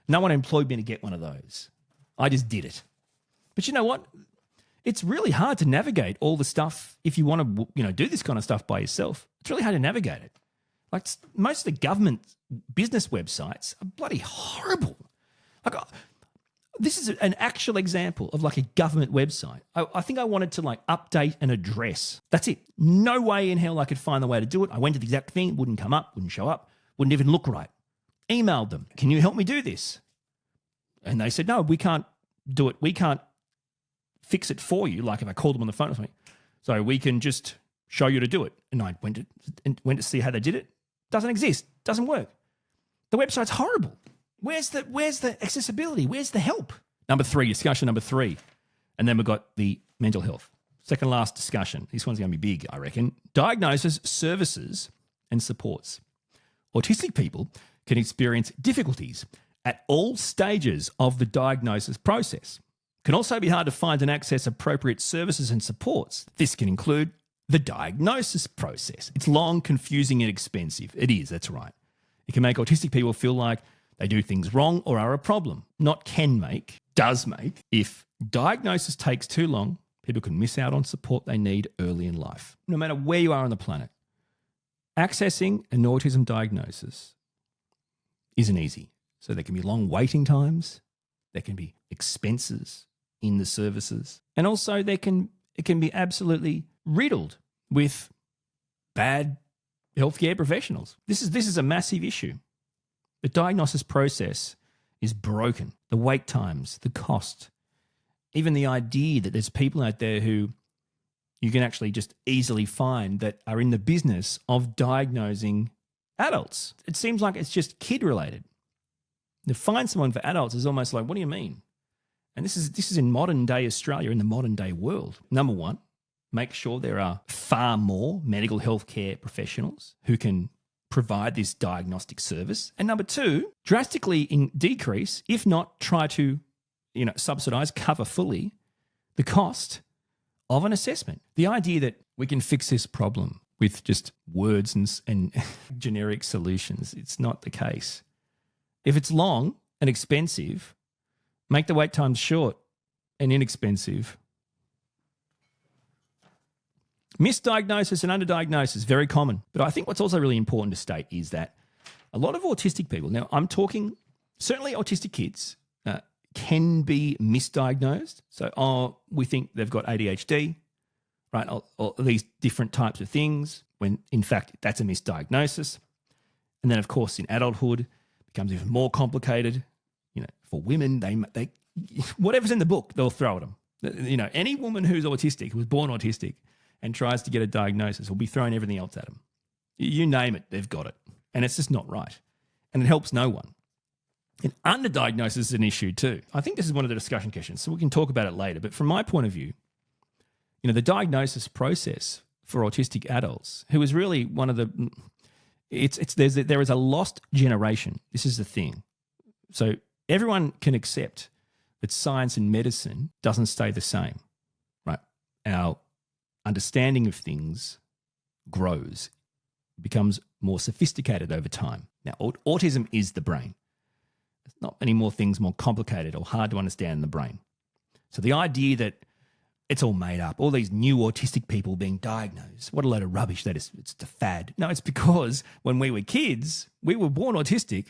No one employed me to get one of those. I just did it. But you know what? It's really hard to navigate all the stuff if you want to, do this kind of stuff by yourself. It's really hard to navigate it. Like most of the government business websites are bloody horrible. Like this is an actual example of like a government website. I think I wanted to like update an address. That's it. No way in hell I could find the way to do it. I went to the exact thing, wouldn't come up, wouldn't show up, wouldn't even look right. Emailed them. Can you help me do this? And they said, no, we can't do it. We can't fix it for you. Like if I called them on the phone or something. So we can just show you to do it. And I went to see how they did it. Doesn't exist. Doesn't work. The website's horrible. Where's the accessibility? Where's the help? Discussion number three. And then we've got the mental health. Second last discussion. This one's going to be big, I reckon. Diagnosis, services, and supports. Autistic people can experience difficulties at all stages of the diagnosis process. It can also be hard to find and access appropriate services and supports. This can include the diagnosis process. It's long, confusing, and expensive. It is, that's right. It can make autistic people feel like they do things wrong or are a problem. Not can make, does make. If diagnosis takes too long, people can miss out on support they need early in life, no matter where you are on the planet. Accessing an autism diagnosis isn't easy. So there can be long waiting times, there can be expenses in the services, and also it can be absolutely riddled with bad healthcare professionals. This is a massive issue. The diagnosis process is broken. The wait times, the cost, even the idea that there's people out there who you can actually just easily find that are in the business of diagnosing adults. It seems like it's just kid-related. To find someone for adults is almost like, what do you mean? And this is in modern-day Australia, in the modern-day world. Number one, make sure there are far more medical healthcare professionals who can provide this diagnostic service. And number two, drastically decrease, if not try to subsidise, cover fully the cost of an assessment. The idea that we can fix this problem with just words and generic solutions, it's not the case. If it's long and expensive, make the wait times short and inexpensive. Misdiagnosis and underdiagnosis, very common. But I think what's also really important to state is that a lot of autistic people, now I'm talking, certainly autistic kids can be misdiagnosed. So, we think they've got ADHD, right? Or these different types of things, when in fact that's a misdiagnosis. And then, of course, in adulthood, it becomes even more complicated. For women, they whatever's in the book, they'll throw at them. Any woman who's autistic, who was born autistic, and tries to get a diagnosis, will be throwing everything else at them. You name it, they've got it. And it's just not right. And it helps no one. And underdiagnosis is an issue too. I think this is one of the discussion questions, so we can talk about it later. But from my point of view, the diagnosis process for autistic adults, who is really one of the, there is a lost generation. This is the thing. So everyone can accept that science and medicine doesn't stay the same, right? Our understanding of things grows, becomes more sophisticated over time. Now, autism is the brain. There's not many more things more complicated or hard to understand in the brain. So the idea that it's all made up, all these new autistic people being diagnosed, what a load of rubbish that is. It's a fad. No, it's because when we were kids, we were born autistic.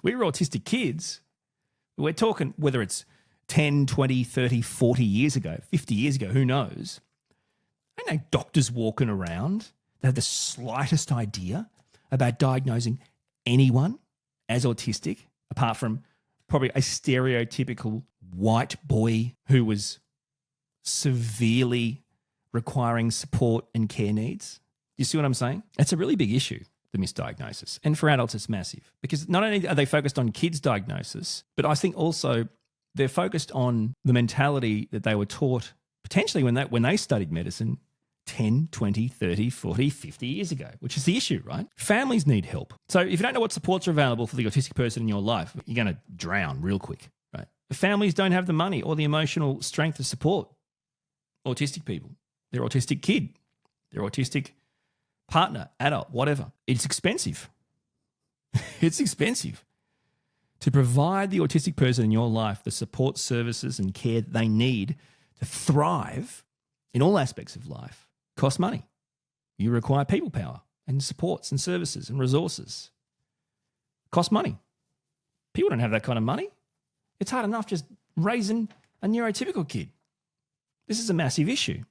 We were autistic kids. We're talking whether it's 10, 20, 30, 40 years ago, 50 years ago, who knows? Ain't no doctors walking around. have the slightest idea about diagnosing anyone as autistic, apart from probably a stereotypical white boy who was severely requiring support and care needs. You see what I'm saying? It's a really big issue, the misdiagnosis. And for adults, it's massive because not only are they focused on kids' diagnosis, but I think also they're focused on the mentality that they were taught potentially when they studied medicine 10, 20, 30, 40, 50 years ago, which is the issue, right? Families need help. So if you don't know what supports are available for the autistic person in your life, you're going to drown real quick, right? The families don't have the money or the emotional strength to support autistic people, their autistic kid, their autistic partner, adult, whatever. It's expensive. It's expensive. To provide the autistic person in your life the support services and care that they need to thrive in all aspects of life costs money. You require people power and supports and services and resources. Cost money. People don't have that kind of money. It's hard enough just raising a neurotypical kid. This is a massive issue.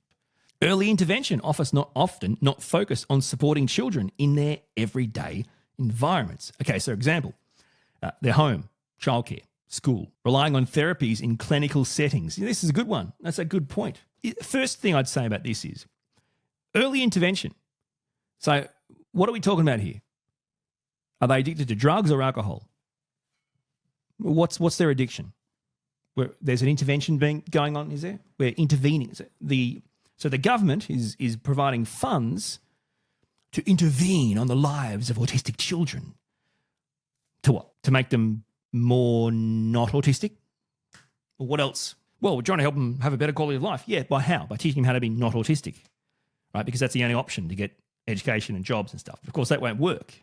Early intervention offers not focus on supporting children in their everyday environments. Okay, so example, their home, childcare, school, relying on therapies in clinical settings. This is a good one. That's a good point. First thing I'd say about this is early intervention. So what are we talking about here? Are they addicted to drugs or alcohol? What's their addiction? There's an intervention going on, is there? We're intervening. So the government is providing funds to intervene on the lives of autistic children. To what? To make them more not autistic? Or what else? Well, we're trying to help them have a better quality of life. Yeah, by how? By teaching them how to be not autistic, right? Because that's the only option to get education and jobs and stuff. Of course, that won't work.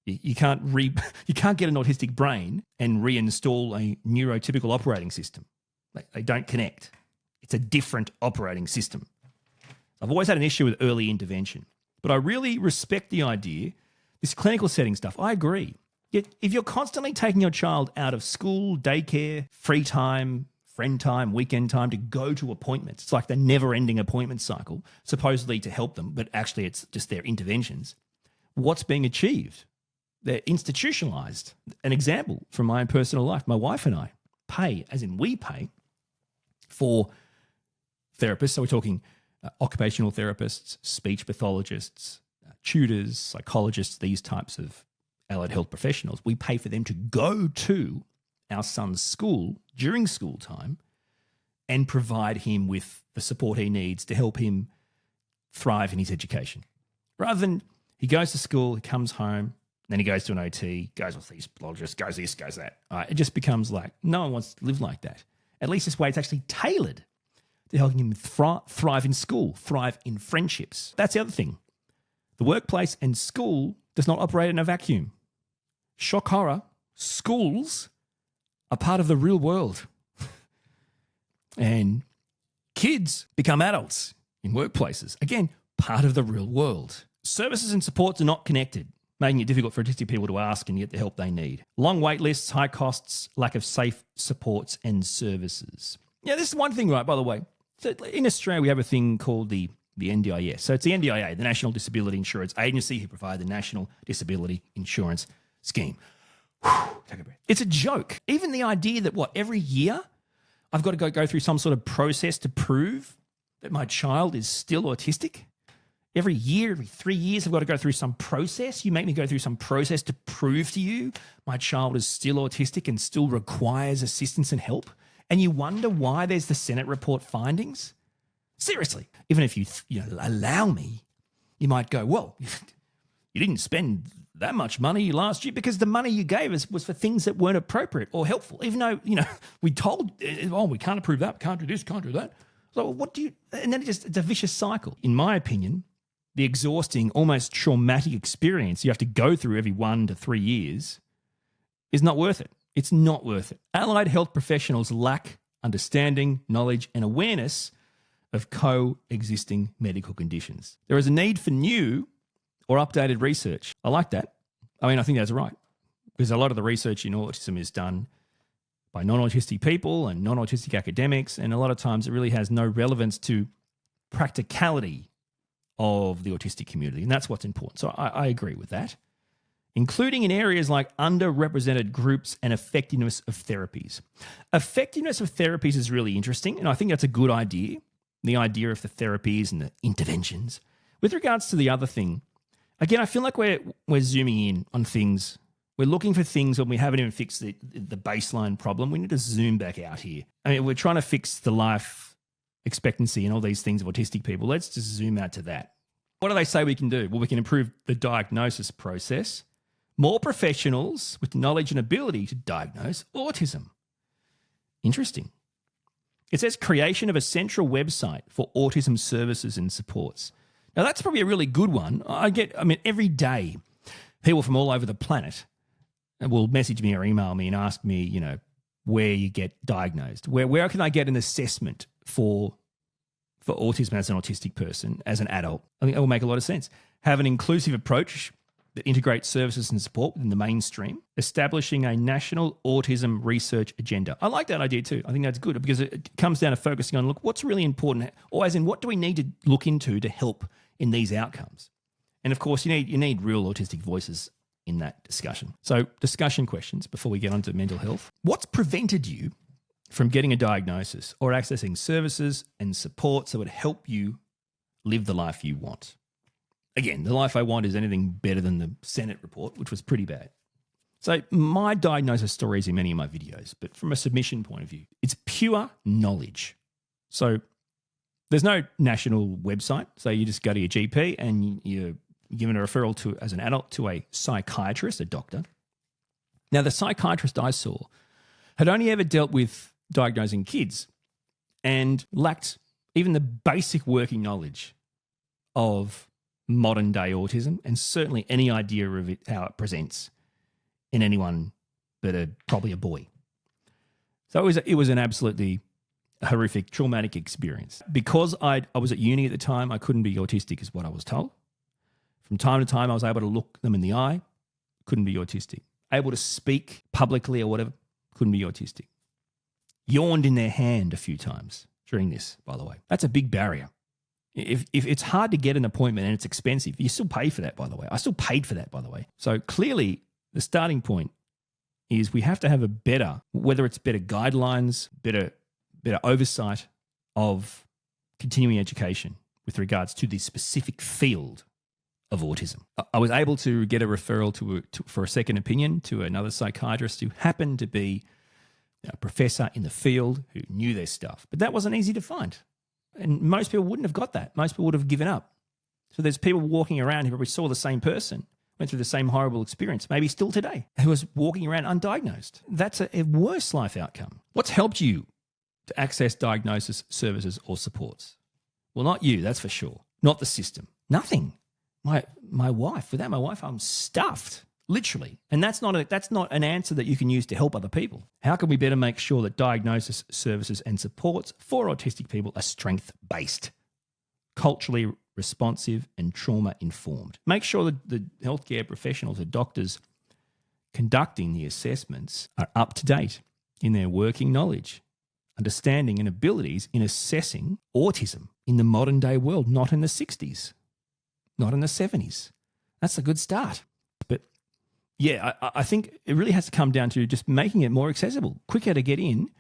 You can't get an autistic brain and reinstall a neurotypical operating system. They don't connect. It's a different operating system. I've always had an issue with early intervention, but I really respect the idea, this clinical setting stuff. I agree. Yet if you're constantly taking your child out of school, daycare, free time, friend time, weekend time to go to appointments, it's like the never-ending appointment cycle, supposedly to help them, but actually it's just their interventions. What's being achieved? They're institutionalized. An example from my own personal life, my wife and I pay, as in we pay, for therapists. So we're talking occupational therapists, speech pathologists, tutors, psychologists, these types of allied health professionals. We pay for them to go to our son's school during school time and provide him with the support he needs to help him thrive in his education. Rather than he goes to school, he comes home, then he goes to an OT, goes with these pathologists, goes this, goes that. It just becomes like no one wants to live like that. At least this way it's actually tailored to helping him thrive in school, thrive in friendships. That's the other thing. The workplace and school does not operate in a vacuum. Shock horror, schools are part of the real world. And kids become adults in workplaces. Again, part of the real world. Services and supports are not connected, making it difficult for autistic people to ask and get the help they need. Long wait lists, high costs, lack of safe supports and services. Yeah, this is one thing, right, by the way. So in Australia, we have a thing called the NDIS. So it's the NDIA, the National Disability Insurance Agency, who provide the National Disability Insurance Scheme. Whew, take a breath. It's a joke. Even the idea that, every year I've got to go through some sort of process to prove that my child is still autistic? Every year, every 3 years, I've got to go through some process. You make me go through some process to prove to you my child is still autistic and still requires assistance and help. And you wonder why there's the Senate report findings? Seriously, even if you allow me, you might go, well, you didn't spend that much money last year because the money you gave us was for things that weren't appropriate or helpful, even though, we told, we can't approve that, can't do this, can't do that. So what do you, and then it's a vicious cycle. In my opinion, the exhausting, almost traumatic experience you have to go through every 1 to 3 years is not worth it. It's not worth it. Allied health professionals lack understanding, knowledge, and awareness of coexisting medical conditions. There is a need for new or updated research. I like that. I think that's right. Because a lot of the research in autism is done by non-autistic people and non-autistic academics, and a lot of times it really has no relevance to practicality of the autistic community, and that's what's important. So I agree with that, including in areas like underrepresented groups and effectiveness of therapies. Effectiveness of therapies is really interesting, and I think that's a good idea, the idea of the therapies and the interventions. With regards to the other thing, again, I feel like we're zooming in on things. We're looking for things when we haven't even fixed the baseline problem. We need to zoom back out here. I mean, we're trying to fix the life expectancy and all these things of autistic people. Let's just zoom out to that. What do they say we can do? Well, we can improve the diagnosis process. More professionals with knowledge and ability to diagnose autism. Interesting. It says creation of a central website for autism services and supports. Now, that's probably a really good one. Every day, people from all over the planet will message me or email me and ask me, where you get diagnosed. Where can I get an assessment for autism as an autistic person, as an adult? I think that will make a lot of sense. Have an inclusive approach that integrates services and support within the mainstream, establishing a national autism research agenda. I like that idea too. I think that's good because it comes down to focusing on, what's really important, or as in what do we need to look into to help in these outcomes? And of course, you need real autistic voices in that discussion. So discussion questions before we get onto mental health. What's prevented you from getting a diagnosis or accessing services and supports that would help you live the life you want? Again, the life I want is anything better than the Senate report, which was pretty bad. So my diagnosis story is in many of my videos, but from a submission point of view, it's pure knowledge. So there's no national website. So you just go to your GP and you're given a referral as an adult to a psychiatrist, a doctor. Now, the psychiatrist I saw had only ever dealt with diagnosing kids and lacked even the basic working knowledge of modern day autism and certainly any idea of it, how it presents in anyone but probably a boy. So it was an absolutely horrific, traumatic experience. Because I was at uni at the time, I couldn't be autistic is what I was told. From time to time, I was able to look them in the eye, couldn't be autistic. Able to speak publicly or whatever, couldn't be autistic. Yawned in their hand a few times during this, by the way. That's a big barrier. If it's hard to get an appointment and it's expensive, you still pay for that, by the way. I still paid for that, by the way. So clearly, the starting point is we have to have a better, whether it's better guidelines, better oversight of continuing education with regards to the specific field of autism. I was able to get a referral for a second opinion to another psychiatrist who happened to be a professor in the field who knew their stuff. But that wasn't easy to find. And most people wouldn't have got that. Most people would have given up. So there's people walking around who probably saw the same person, went through the same horrible experience, maybe still today, who was walking around undiagnosed. That's a worse life outcome. What's helped you to access diagnosis, services, or supports? Well, not you, that's for sure. Not the system. Nothing. My wife. Without my wife, I'm stuffed, literally. And that's not an answer that you can use to help other people. How can we better make sure that diagnosis, services, and supports for autistic people are strength-based, culturally responsive, and trauma-informed? Make sure that the healthcare professionals, the doctors conducting the assessments, are up to date in their working knowledge, understanding, and abilities in assessing autism in the modern day world, not in the 60s, not in the 70s. That's a good start. But yeah, I think it really has to come down to just making it more accessible, quicker to get in,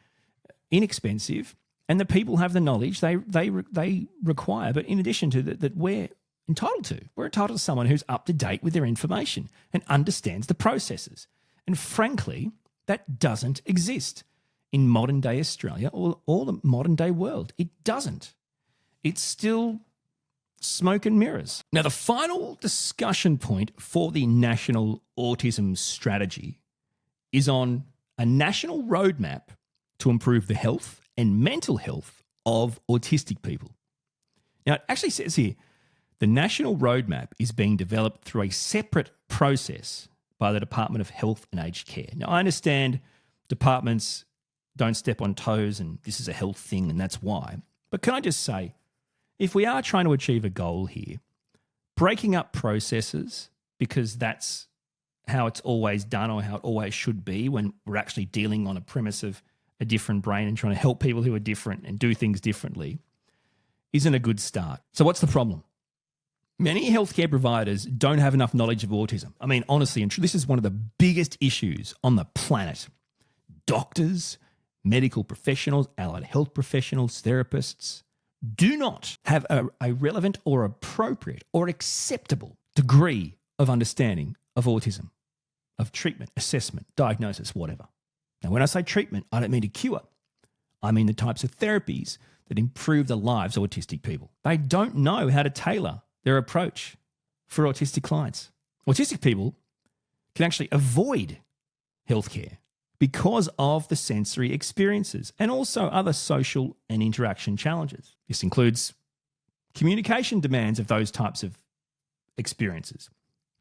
inexpensive, and the people have the knowledge they require. But in addition to that we're entitled to. We're entitled to someone who's up to date with their information and understands the processes. And frankly, that doesn't exist in modern day Australia or the modern day world. It doesn't. It's still smoke and mirrors. Now, the final discussion point for the National Autism Strategy is on a national roadmap to improve the health and mental health of autistic people. Now, it actually says here, the national roadmap is being developed through a separate process by the Department of Health and Aged Care. Now, I understand departments don't step on toes and this is a health thing and that's why. But can I just say, if we are trying to achieve a goal here, breaking up processes because that's how it's always done or how it always should be when we're actually dealing on a premise of a different brain and trying to help people who are different and do things differently isn't a good start. So what's the problem? Many healthcare providers don't have enough knowledge of autism. I mean, honestly, and this is one of the biggest issues on the planet. Doctors, medical professionals, allied health professionals, therapists do not have a relevant or appropriate or acceptable degree of understanding of autism, of treatment, assessment, diagnosis, whatever. Now, when I say treatment, I don't mean to cure. I mean the types of therapies that improve the lives of autistic people. They don't know how to tailor their approach for autistic clients. Autistic people can actually avoid healthcare because of the sensory experiences and also other social and interaction challenges. This includes communication demands of those types of experiences.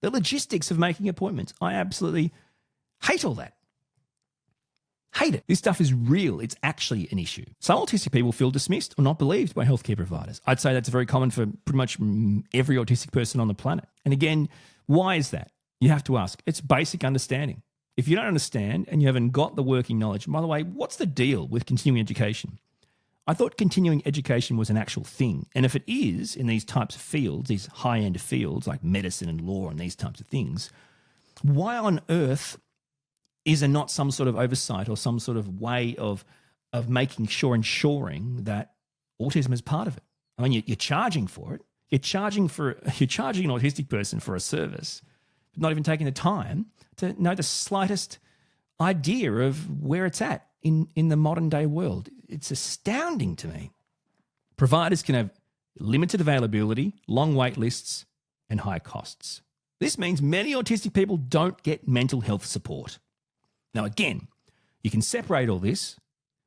The logistics of making appointments. I absolutely hate all that. Hate it. This stuff is real. It's actually an issue. Some autistic people feel dismissed or not believed by healthcare providers. I'd say that's very common for pretty much every autistic person on the planet. And again, why is that? You have to ask. It's basic understanding. If you don't understand and you haven't got the working knowledge, and by the way, what's the deal with continuing education? I thought continuing education was an actual thing. And if it is in these types of fields, these high-end fields like medicine and law and these types of things, why on earth is there not some sort of oversight or some sort of way of making sure, ensuring that autism is part of it? I mean, you're charging for it. You're charging an autistic person for a service, but not even taking the time to know the slightest idea of where it's at in the modern day world. It's astounding to me. Providers can have limited availability, long wait lists, and high costs. This means many autistic people don't get mental health support. Now, again, you can separate all this,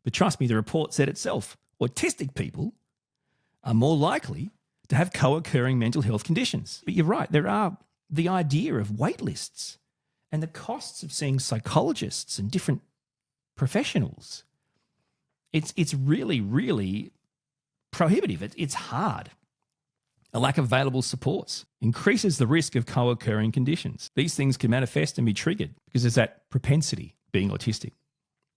but trust me, the report said itself. Autistic people are more likely to have co-occurring mental health conditions. But you're right, there are the idea of wait lists and the costs of seeing psychologists and different professionals. It's really, really prohibitive. It's hard. A lack of available supports increases the risk of co-occurring conditions. These things can manifest and be triggered because there's that propensity being autistic.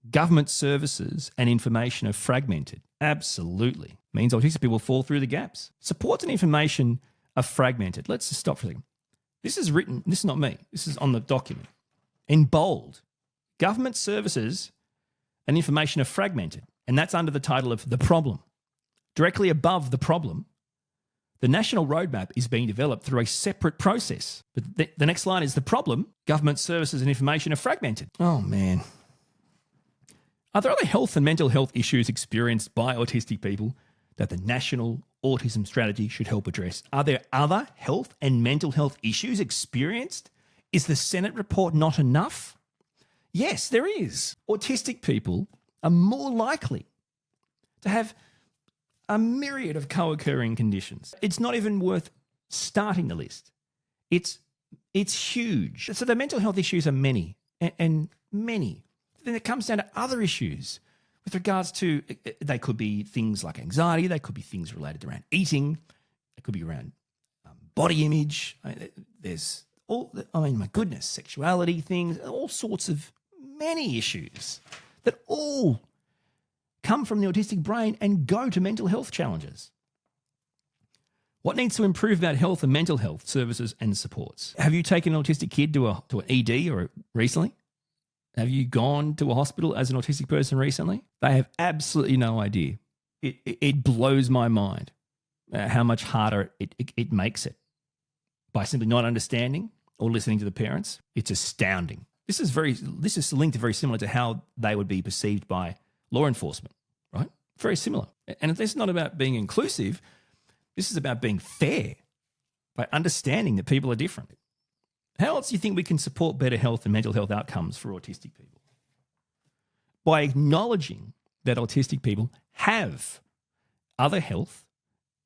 Government services and information are fragmented. Absolutely. Means autistic people fall through the gaps. Supports and information are fragmented. Let's just stop for a second. This is written, this is not me, this is on the document. In bold, government services and information are fragmented, and that's under the title of the problem. Directly above the problem, the national roadmap is being developed through a separate process. But the next line is the problem, government services and information are fragmented. Oh, man. Are there other health and mental health issues experienced by autistic people that the national autism strategy should help address? Are there other health and mental health issues experienced? Is the Senate report not enough? Yes, there is. Autistic people are more likely to have a myriad of co-occurring conditions. It's not even worth starting the list. It's huge. So the mental health issues are many and many. Then it comes down to other issues with regards to, they could be things like anxiety, they could be things related around eating, it could be around body image. There's my goodness, sexuality things, all sorts of many issues that all come from the autistic brain and go to mental health challenges. What needs to improve about health and mental health services and supports? Have you taken an autistic kid to an ED or recently? Have you gone to a hospital as an autistic person recently? They have absolutely no idea. It blows my mind how much harder it makes it by simply not understanding or listening to the parents. It's astounding. This is linked very similar to how they would be perceived by law enforcement, right? Very similar. And this is not about being inclusive. This is about being fair by understanding that people are different. How else do you think we can support better health and mental health outcomes for autistic people? By acknowledging that autistic people have other health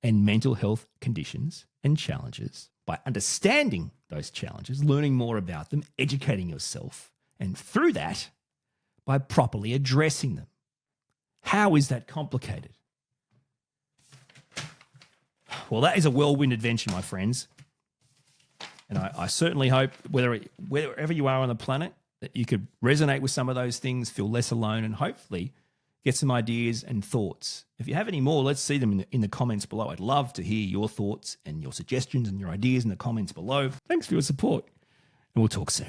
and mental health conditions and challenges, by understanding those challenges, learning more about them, educating yourself, and through that, by properly addressing them. How is that complicated? Well, that is a whirlwind adventure, my friends. And I certainly hope, wherever you are on the planet, that you could resonate with some of those things, feel less alone, and hopefully get some ideas and thoughts. If you have any more, let's see them in the comments below. I'd love to hear your thoughts and your suggestions and your ideas in the comments below. Thanks for your support, and we'll talk soon.